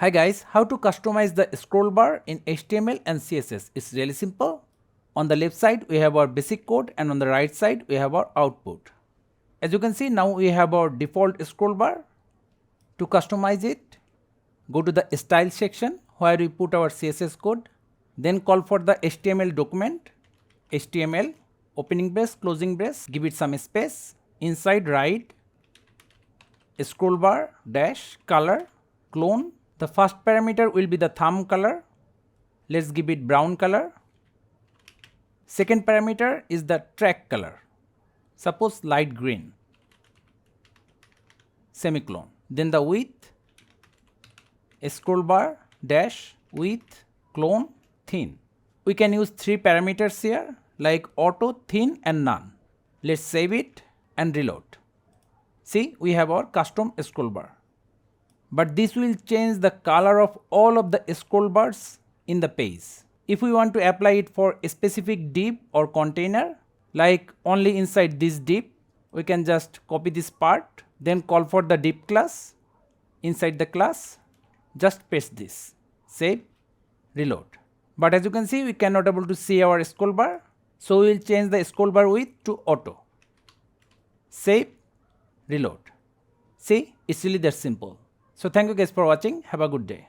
Hi guys, how to customize the scroll bar in HTML and CSS? It's really simple. On the left side we have our basic code and on the right side we have our output. As you can see, now we have our default scroll bar. To customize it, go to the style section where we put our CSS code, then call for the HTML document, HTML, opening brace, closing brace, give it some space, inside write scroll bar dash color clone. The first parameter will be the thumb color. Let's give it brown color. Second parameter is the track color. Suppose light green. Semicolon. Then the width, scroll bar dash width clone thin. We can use three parameters here like auto, thin and none. Let's save it and reload. See, we have our custom scroll bar. But this will change the color of all of the scroll bars in the page. If we want to apply it for a specific div or container, like only inside this div, we can just copy this part, then call for the div class. Inside the class, just paste this, save, reload. But as you can see, we cannot able to see our scroll bar, so we will change the scroll bar width to auto. Save, reload. See, it's really that simple. So thank you guys for watching. Have a good day.